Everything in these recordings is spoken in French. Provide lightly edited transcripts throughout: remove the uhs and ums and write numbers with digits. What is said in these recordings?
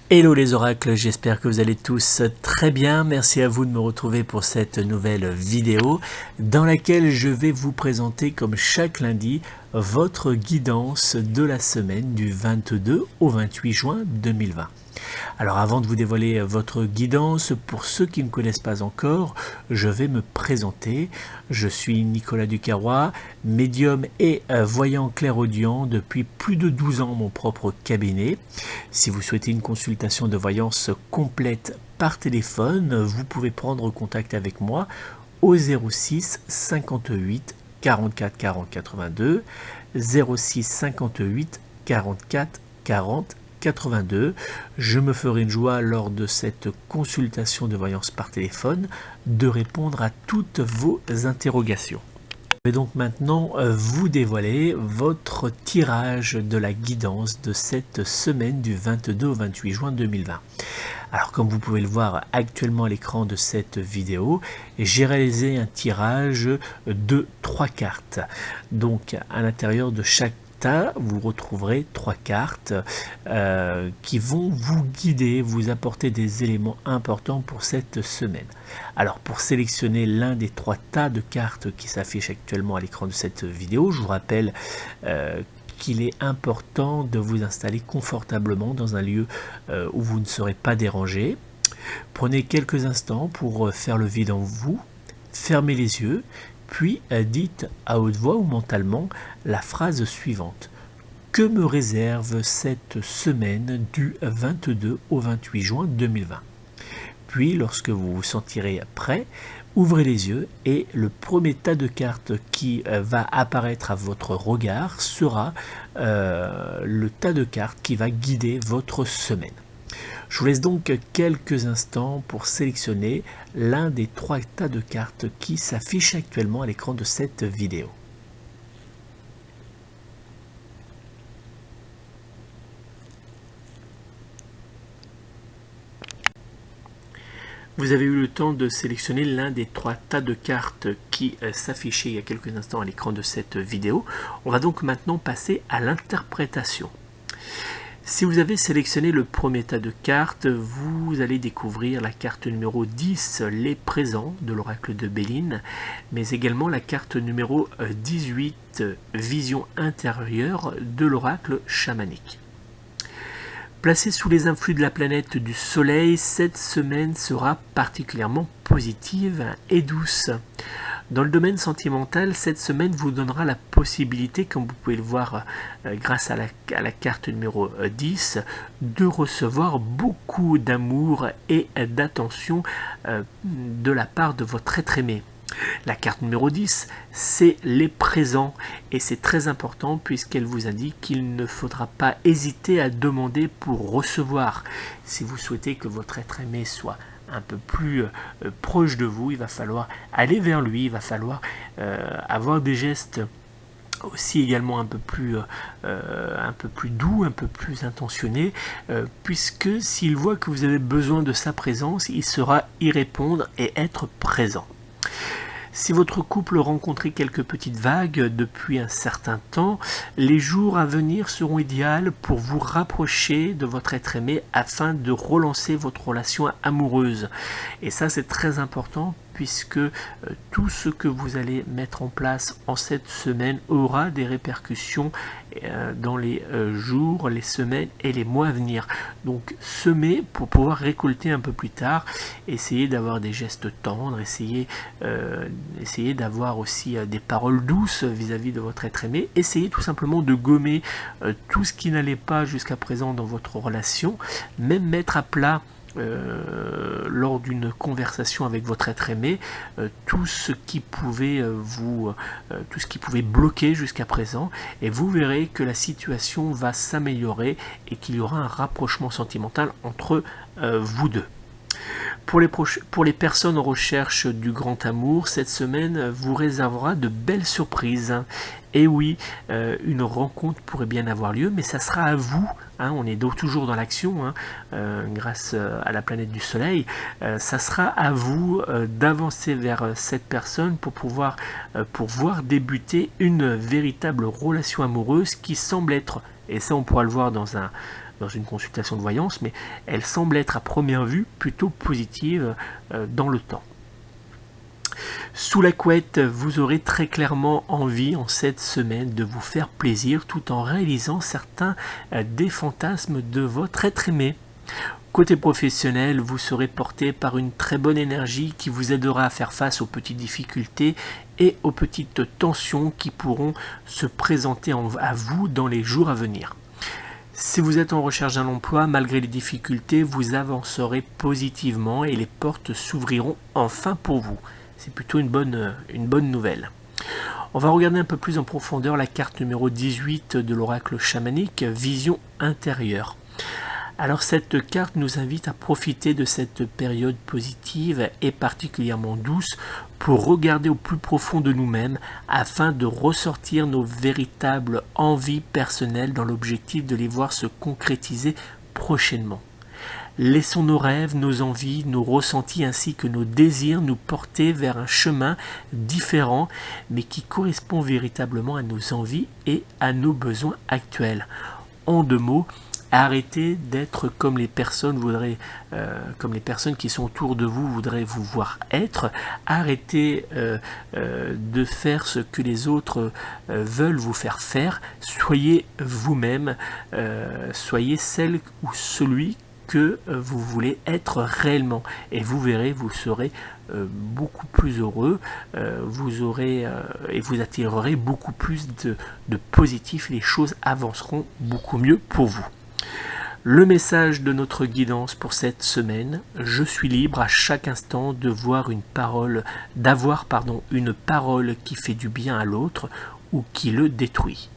Hello les oracles, j'espère que vous allez tous très bien. Merci à vous de me retrouver pour cette nouvelle vidéo dans laquelle je vais vous présenter comme chaque lundi votre guidance de la semaine du 22 au 28 juin 2020. Alors avant de vous dévoiler votre guidance, pour ceux qui ne me connaissent pas encore, je vais me présenter. Je suis Nicolas Ducarrois, médium et voyant clairaudient depuis plus de 12 ans mon propre cabinet. Si vous souhaitez une consultation de voyance complète par téléphone, vous pouvez prendre contact avec moi au 06 58 44 40 82, 06 58 44 40 82. Je me ferai une joie lors de cette consultation de voyance par téléphone de répondre à toutes vos interrogations. Je vais donc maintenant vous dévoiler votre tirage de la guidance de cette semaine du 22 au 28 juin 2020. Alors comme vous pouvez le voir actuellement à l'écran de cette vidéo, j'ai réalisé un tirage de 3 cartes. Donc à l'intérieur de chaque tas, vous retrouverez 3 cartes qui vont vous guider, vous apporter des éléments importants pour cette semaine. Alors pour sélectionner l'un des 3 tas de cartes qui s'affichent actuellement à l'écran de cette vidéo, je vous rappelle qu'il est important de vous installer confortablement dans un lieu où vous ne serez pas dérangé. Prenez quelques instants pour faire le vide en vous, fermez les yeux, puis dites à haute voix ou mentalement la phrase suivante. Que me réserve cette semaine du 22 au 28 juin 2020 ? Puis, lorsque vous vous sentirez prêt, ouvrez les yeux et le premier tas de cartes qui va apparaître à votre regard sera le tas de cartes qui va guider votre semaine. Je vous laisse donc quelques instants pour sélectionner l'un des 3 tas de cartes qui s'affichent actuellement à l'écran de cette vidéo. Vous avez eu le temps de sélectionner l'un des 3 tas de cartes qui s'affichaient il y a quelques instants à l'écran de cette vidéo. On va donc maintenant passer à l'interprétation. Si vous avez sélectionné le premier tas de cartes, vous allez découvrir la carte numéro 10, les présents de l'oracle de Béline, mais également la carte numéro 18, vision intérieure de l'oracle chamanique. Placée sous les influx de la planète du Soleil, cette semaine sera particulièrement positive et douce. Dans le domaine sentimental, cette semaine vous donnera la possibilité, comme vous pouvez le voir grâce à la carte numéro 10, de recevoir beaucoup d'amour et d'attention de la part de votre être aimé. La carte numéro 10, c'est les présents et c'est très important puisqu'elle vous indique qu'il ne faudra pas hésiter à demander pour recevoir. Si vous souhaitez que votre être aimé soit un peu plus proche de vous, il va falloir aller vers lui, il va falloir avoir des gestes aussi également un peu plus doux, un peu plus intentionnés, puisque s'il voit que vous avez besoin de sa présence, il saura y répondre et être présent. Si votre couple rencontrait quelques petites vagues depuis un certain temps, les jours à venir seront idéaux pour vous rapprocher de votre être aimé afin de relancer votre relation amoureuse. Et ça, c'est très important puisque tout ce que vous allez mettre en place en cette semaine aura des répercussions dans les jours, les semaines et les mois à venir. Donc semez pour pouvoir récolter un peu plus tard, essayez d'avoir des gestes tendres, essayez d'avoir aussi des paroles douces vis-à-vis de votre être aimé, essayez tout simplement de gommer tout ce qui n'allait pas jusqu'à présent dans votre relation, même mettre à plat lors d'une conversation avec votre être aimé tout ce qui pouvait bloquer jusqu'à présent, et vous verrez que la situation va s'améliorer et qu'il y aura un rapprochement sentimental entre vous deux. Pour les personnes en recherche du grand amour, cette semaine vous réservera de belles surprises. Et oui, une rencontre pourrait bien avoir lieu, mais ça sera à vous, on est toujours dans l'action, grâce à la planète du Soleil, ça sera à vous d'avancer vers cette personne pour voir débuter une véritable relation amoureuse qui semble être, et ça on pourra le voir dans dans une consultation de voyance, mais elle semble être à première vue plutôt positive dans le temps. Sous la couette, vous aurez très clairement envie en cette semaine de vous faire plaisir tout en réalisant certains des fantasmes de votre être aimé. Côté professionnel, vous serez porté par une très bonne énergie qui vous aidera à faire face aux petites difficultés et aux petites tensions qui pourront se présenter à vous dans les jours à venir. Si vous êtes en recherche d'un emploi, malgré les difficultés, vous avancerez positivement et les portes s'ouvriront enfin pour vous. C'est plutôt une bonne nouvelle. On va regarder un peu plus en profondeur la carte numéro 18 de l'oracle chamanique, Vision intérieure. Alors cette carte nous invite à profiter de cette période positive et particulièrement douce pour regarder au plus profond de nous-mêmes afin de ressortir nos véritables envies personnelles dans l'objectif de les voir se concrétiser prochainement. Laissons nos rêves, nos envies, nos ressentis ainsi que nos désirs nous porter vers un chemin différent mais qui correspond véritablement à nos envies et à nos besoins actuels. En deux mots, arrêtez d'être comme les personnes qui sont autour de vous voudraient vous voir être. Arrêtez de faire ce que les autres veulent vous faire faire. Soyez vous-même, soyez celle ou celui que vous voulez être réellement et vous verrez, vous serez beaucoup plus heureux, et vous attirerez beaucoup plus de positif, les choses avanceront beaucoup mieux pour vous. Le message de notre guidance pour cette semaine: je suis libre à chaque instant d'avoir une parole qui fait du bien à l'autre ou qui le détruit.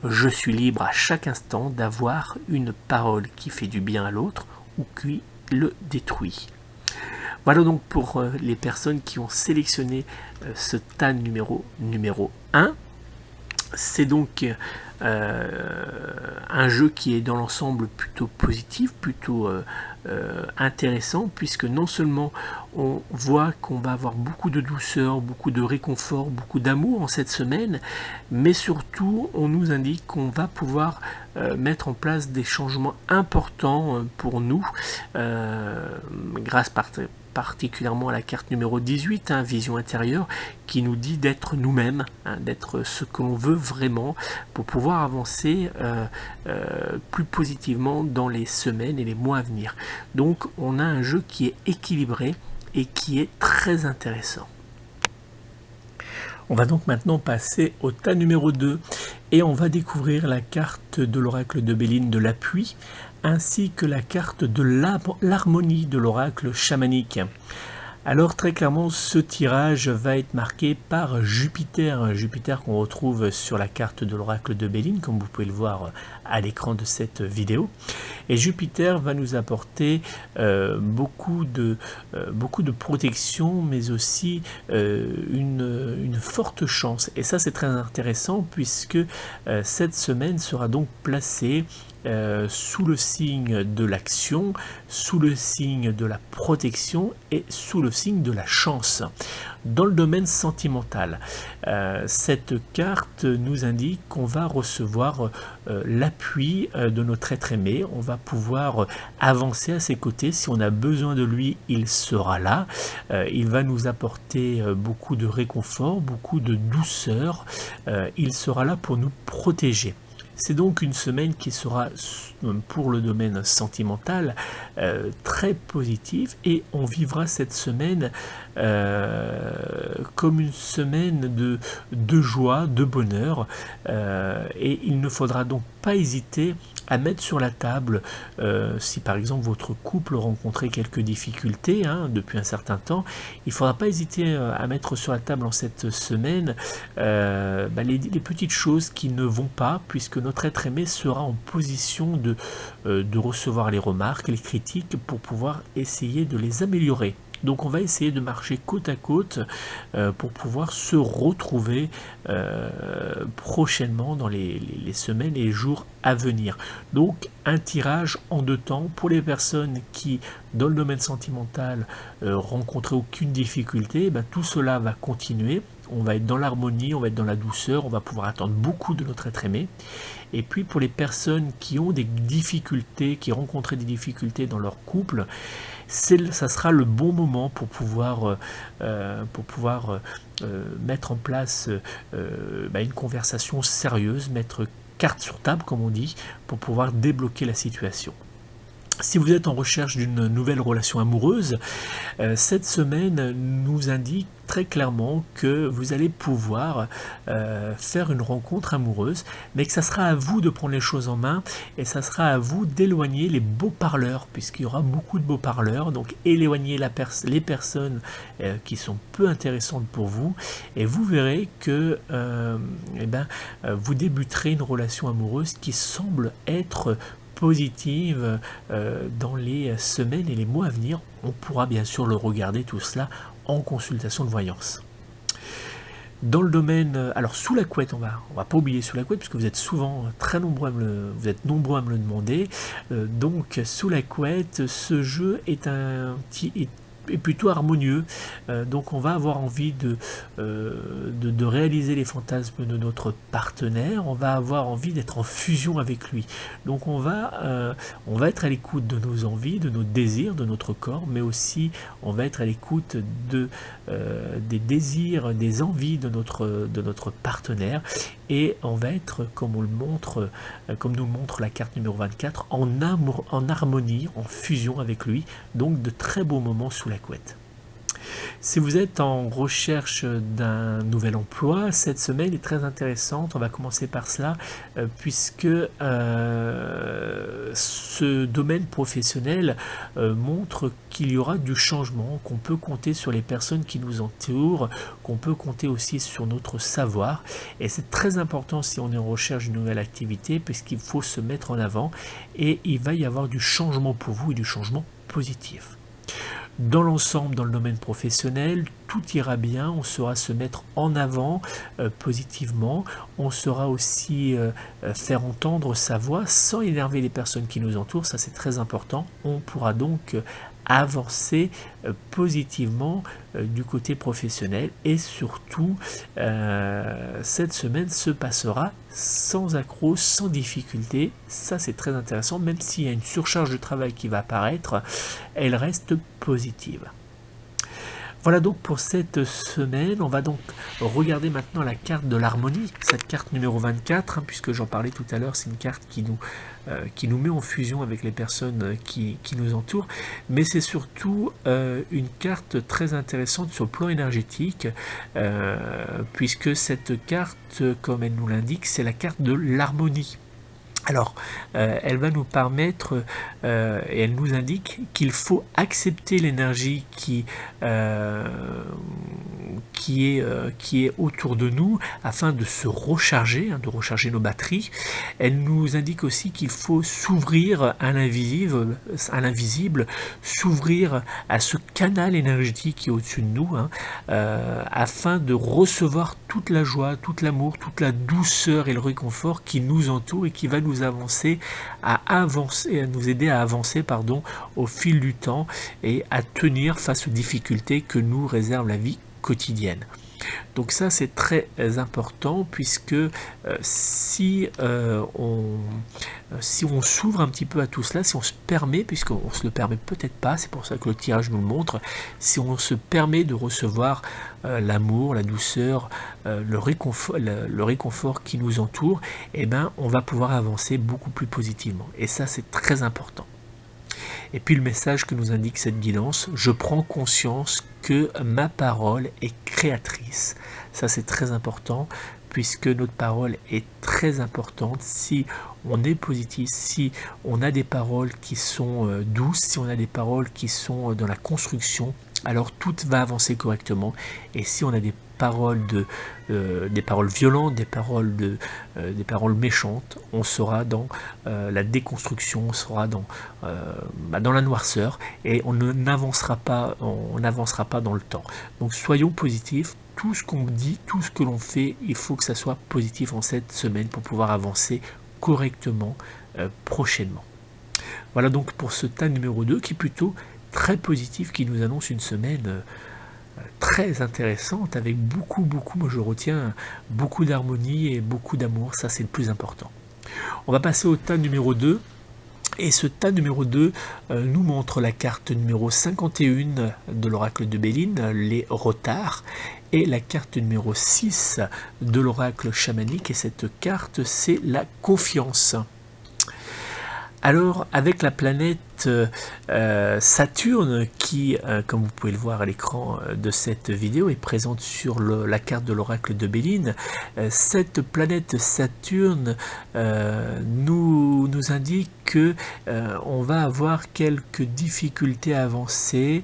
Je suis libre à chaque instant d'avoir une parole qui fait du bien à l'autre ou qui le détruit. Voilà donc pour les personnes qui ont sélectionné ce TAN numéro 1. C'est donc un jeu qui est dans l'ensemble plutôt positif, plutôt intéressant, puisque non seulement on voit qu'on va avoir beaucoup de douceur, beaucoup de réconfort, beaucoup d'amour en cette semaine, mais surtout on nous indique qu'on va pouvoir mettre en place des changements importants pour nous, grâce particulièrement à la carte numéro 18, Vision intérieure, qui nous dit d'être nous-mêmes, d'être ce que l'on veut vraiment pour pouvoir avancer plus positivement dans les semaines et les mois à venir. Donc on a un jeu qui est équilibré et qui est très intéressant. On va donc maintenant passer au tas numéro 2 et on va découvrir la carte de l'oracle de Béline de l'appui ainsi que la carte de l'harmonie de l'oracle chamanique. Alors très clairement, ce tirage va être marqué par Jupiter, Jupiter qu'on retrouve sur la carte de l'oracle de Béline, comme vous pouvez le voir à l'écran de cette vidéo. Et Jupiter va nous apporter beaucoup de protection, mais aussi une forte chance. Et ça c'est très intéressant puisque cette semaine sera donc placée sous le signe de l'action, sous le signe de la protection et sous le signe de la chance. Dans le domaine sentimental, cette carte nous indique qu'on va recevoir l'appui de notre être aimé, on va pouvoir avancer à ses côtés. Si on a besoin de lui, il sera là, il va nous apporter beaucoup de réconfort, beaucoup de douceur, il sera là pour nous protéger. C'est donc une semaine qui sera, pour le domaine sentimental, très positive et on vivra cette semaine comme une semaine de joie, de bonheur, et il ne faudra donc pas hésiter à mettre sur la table, si par exemple votre couple rencontrait quelques difficultés depuis un certain temps, il ne faudra pas hésiter à mettre sur la table en cette semaine les petites choses qui ne vont pas, puisque notre être aimé sera en position de recevoir les remarques, les critiques pour pouvoir essayer de les améliorer. Donc on va essayer de marcher côte à côte pour pouvoir se retrouver prochainement dans les semaines et les jours à venir. Donc un tirage en deux temps pour les personnes qui, dans le domaine sentimental, rencontraient aucune difficulté, tout cela va continuer. on va être dans l'harmonie, on va être dans la douceur, on va pouvoir attendre beaucoup de notre être aimé. Et puis pour les personnes qui ont des difficultés, qui rencontraient des difficultés dans leur couple, ça sera le bon moment pour pouvoir mettre en place une conversation sérieuse, mettre carte sur table comme on dit, pour pouvoir débloquer la situation. Si vous êtes en recherche d'une nouvelle relation amoureuse, cette semaine nous indique très clairement que vous allez pouvoir faire une rencontre amoureuse, mais que ça sera à vous de prendre les choses en main et ça sera à vous d'éloigner les beaux parleurs, puisqu'il y aura beaucoup de beaux parleurs, donc éloignez les personnes qui sont peu intéressantes pour vous et vous verrez que vous débuterez une relation amoureuse qui semble être positive dans les semaines et les mois à venir. On pourra bien sûr le regarder tout cela en consultation de voyance. Dans le domaine, alors sous la couette, on va pas oublier sous la couette puisque vous êtes souvent très nombreux à me le demander. Donc sous la couette, ce jeu est plutôt harmonieux, donc on va avoir envie de réaliser les fantasmes de notre partenaire, on va avoir envie d'être en fusion avec lui, donc on va être à l'écoute de nos envies, de nos désirs, de notre corps, mais aussi on va être à l'écoute des désirs, des envies de notre partenaire, et on va être, comme nous le montre la carte numéro 24, en harmonie, en fusion avec lui, donc de très beaux moments sous la couette. Si vous êtes en recherche d'un nouvel emploi, cette semaine est très intéressante. On va commencer par cela, puisque ce domaine professionnel montre qu'il y aura du changement, qu'on peut compter sur les personnes qui nous entourent, qu'on peut compter aussi sur notre savoir. Et c'est très important si on est en recherche d'une nouvelle activité, puisqu'il faut se mettre en avant et il va y avoir du changement pour vous et du changement positif. Dans l'ensemble, dans le domaine professionnel, tout ira bien, on saura se mettre en avant positivement, on saura aussi faire entendre sa voix sans énerver les personnes qui nous entourent, ça c'est très important. On pourra donc avancer positivement du côté professionnel et surtout cette semaine se passera sans accroc, sans difficulté. Ça c'est très intéressant, même s'il y a une surcharge de travail qui va apparaître, elle reste positive. Voilà donc pour cette semaine. On va donc regarder maintenant la carte de l'harmonie, cette carte numéro 24, puisque j'en parlais tout à l'heure, c'est une carte qui nous met en fusion avec les personnes qui nous entourent, mais c'est surtout une carte très intéressante sur le plan énergétique, puisque cette carte, comme elle nous l'indique, c'est la carte de l'harmonie. Alors, elle va nous permettre, et elle nous indique qu'il faut accepter l'énergie qui est autour de nous afin de se recharger, de recharger nos batteries. Elle nous indique aussi qu'il faut s'ouvrir à l'invisible, s'ouvrir à ce canal énergétique qui est au-dessus de nous, afin de recevoir toute la joie, tout l'amour, toute la douceur et le réconfort qui nous entoure et qui va nous nous aider à avancer au fil du temps et à tenir face aux difficultés que nous réserve la vie quotidienne. Donc ça c'est très important, puisque si on s'ouvre un petit peu à tout cela, si on se permet, puisqu'on ne se le permet peut-être pas, c'est pour ça que le tirage nous le montre, si on se permet de recevoir l'amour, la douceur, le réconfort qui nous entoure, eh ben, on va pouvoir avancer beaucoup plus positivement. Et ça c'est très important. Et puis le message que nous indique cette guidance: je prends conscience que ma parole est créatrice. Ça c'est très important, puisque notre parole est très importante. Si on est positif, si on a des paroles qui sont douces, si on a des paroles qui sont dans la construction, alors tout va avancer correctement. Et si on a des paroles violentes, des paroles méchantes, on sera dans la déconstruction, on sera dans la noirceur, et on n'avancera pas dans le temps. Donc soyons positifs. Tout ce qu'on dit, tout ce que l'on fait, il faut que ça soit positif en cette semaine pour pouvoir avancer correctement prochainement. Voilà donc pour ce tas numéro 2 qui est plutôt très positif, qui nous annonce une semaine très intéressante avec beaucoup, moi je retiens beaucoup d'harmonie et beaucoup d'amour, ça c'est le plus important. On va passer au tas numéro 2. Et ce tas numéro 2 nous montre la carte numéro 51 de l'oracle de Béline, les retards, et la carte numéro 6 de l'oracle chamanique, et cette carte c'est la confiance. Alors, avec la planète Saturne, qui, comme vous pouvez le voir à l'écran de cette vidéo, est présente sur la carte de l'oracle de Béline, cette planète Saturne nous indique que on va avoir quelques difficultés à avancer,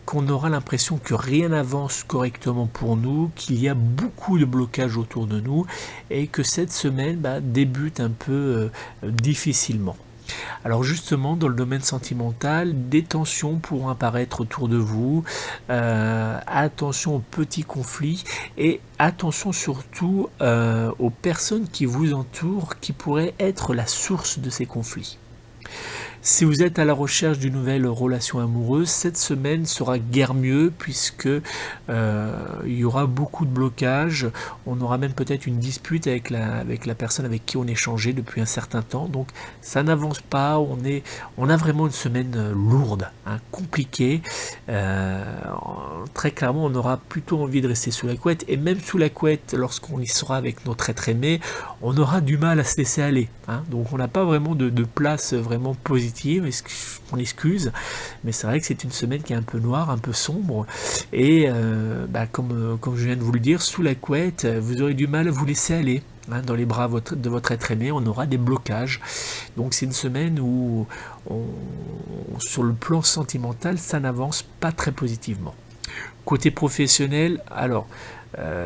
qu'on aura l'impression que rien n'avance correctement pour nous, qu'il y a beaucoup de blocages autour de nous, et que cette semaine débute un peu difficilement. Alors justement, dans le domaine sentimental, des tensions pourront apparaître autour de vous, attention aux petits conflits, et attention surtout aux personnes qui vous entourent, qui pourraient être la source de ces conflits. Si vous êtes à la recherche d'une nouvelle relation amoureuse, cette semaine sera guère mieux, puisque il y aura beaucoup de blocages. On aura même peut-être une dispute avec la personne avec qui on échangeait depuis un certain temps. Donc ça n'avance pas, on a vraiment une semaine lourde, compliquée. Très clairement, on aura plutôt envie de rester sous la couette. Et même sous la couette, lorsqu'on y sera avec notre être aimé, on aura du mal à se laisser aller. Donc on n'a pas vraiment de place vraiment positive. On excuse, mais c'est vrai que c'est une semaine qui est un peu noire, un peu sombre, et comme je viens de vous le dire, sous la couette, vous aurez du mal à vous laisser aller. Dans les bras de votre être aimé, on aura des blocages. Donc c'est une semaine où sur le plan sentimental, ça n'avance pas très positivement. Côté professionnel, alors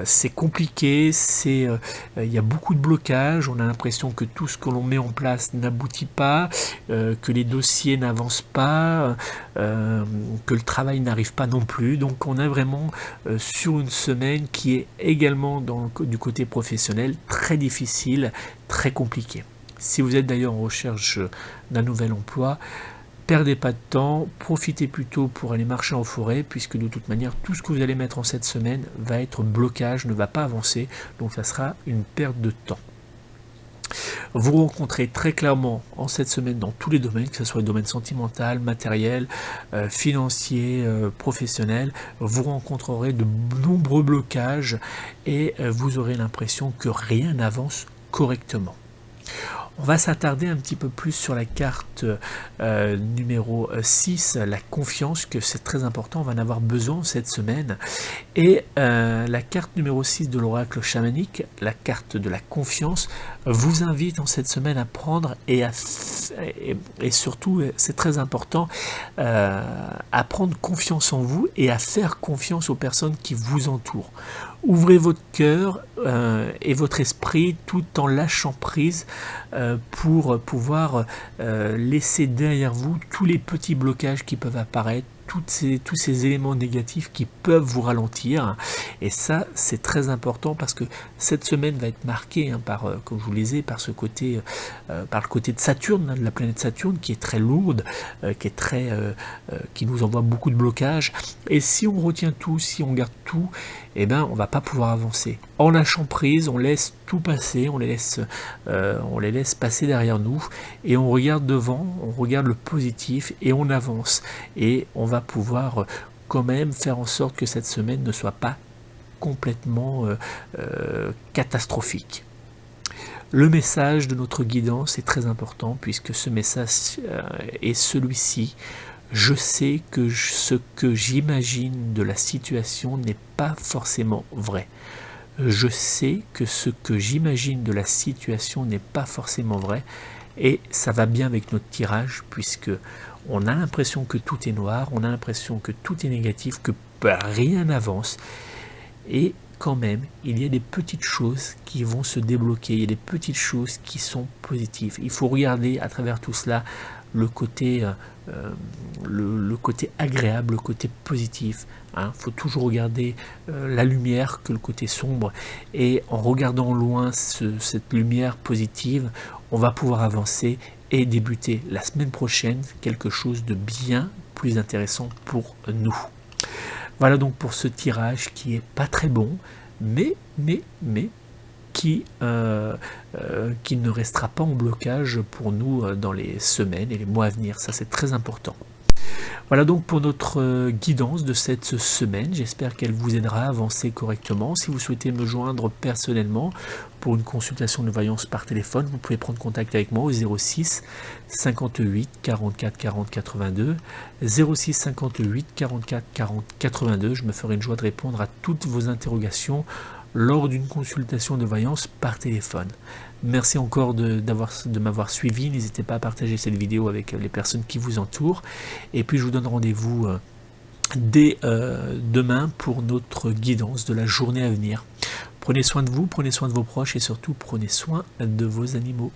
c'est compliqué, il y a beaucoup de blocages, on a l'impression que tout ce que l'on met en place n'aboutit pas, que les dossiers n'avancent pas, que le travail n'arrive pas non plus. Donc on est vraiment sur une semaine qui est également du côté professionnel très difficile, très compliquée. Si vous êtes d'ailleurs en recherche d'un nouvel emploi, perdez pas de temps, profitez plutôt pour aller marcher en forêt, puisque de toute manière, tout ce que vous allez mettre en cette semaine va être blocage, ne va pas avancer, donc ça sera une perte de temps. Vous rencontrez très clairement en cette semaine dans tous les domaines, que ce soit le domaine sentimental, matériel, financier, professionnel, vous rencontrerez de nombreux blocages et vous aurez l'impression que rien n'avance correctement. On va s'attarder un petit peu plus sur la carte numéro 6, la confiance, que c'est très important, on va en avoir besoin cette semaine. Et la carte numéro 6 de l'oracle chamanique, la carte de la confiance, vous invite en cette semaine à prendre et surtout, c'est très important, à prendre confiance en vous et à faire confiance aux personnes qui vous entourent. Ouvrez votre cœur et votre esprit tout en lâchant prise pour pouvoir laisser derrière vous tous les petits blocages qui peuvent apparaître, tous ces éléments négatifs qui peuvent vous ralentir. Et ça, c'est très important parce que cette semaine va être marquée par, comme je vous le disais, par le côté de Saturne, de la planète Saturne, qui est très lourde, qui nous envoie beaucoup de blocages. Et si on retient tout, si on garde tout, eh ben, on va pas pouvoir avancer. En lâchant prise, on laisse tout passer, on les laisse passer derrière nous, et on regarde devant, on regarde le positif, et on avance. Et on va pouvoir quand même faire en sorte que cette semaine ne soit pas complètement catastrophique. Le message de notre guidance est très important, puisque ce message est celui-ci. Je sais que ce que j'imagine de la situation n'est pas forcément vrai. Je sais que ce que j'imagine de la situation n'est pas forcément vrai, et ça va bien avec notre tirage, puisque on a l'impression que tout est noir, on a l'impression que tout est négatif, que rien n'avance, et quand même, il y a des petites choses qui vont se débloquer, il y a des petites choses qui sont positives. Il faut regarder à travers tout cela le côté agréable, le côté positif. Il faut toujours regarder la lumière que le côté sombre, et en regardant loin cette lumière positive, on va pouvoir avancer et débuter la semaine prochaine quelque chose de bien plus intéressant pour nous. Voilà donc pour ce tirage qui est pas très bon, mais qui ne restera pas en blocage pour nous dans les semaines et les mois à venir. Ça, c'est très important. Voilà donc pour notre guidance de cette semaine. J'espère qu'elle vous aidera à avancer correctement. Si vous souhaitez me joindre personnellement pour une consultation de voyance par téléphone, vous pouvez prendre contact avec moi au 06 58 44 40 82. 06 58 44 40 82. Je me ferai une joie de répondre à toutes vos interrogations lors d'une consultation de voyance par téléphone. Merci encore de m'avoir suivi. N'hésitez pas à partager cette vidéo avec les personnes qui vous entourent. Et puis je vous donne rendez-vous dès demain pour notre guidance de la journée à venir. Prenez soin de vous, prenez soin de vos proches et surtout prenez soin de vos animaux.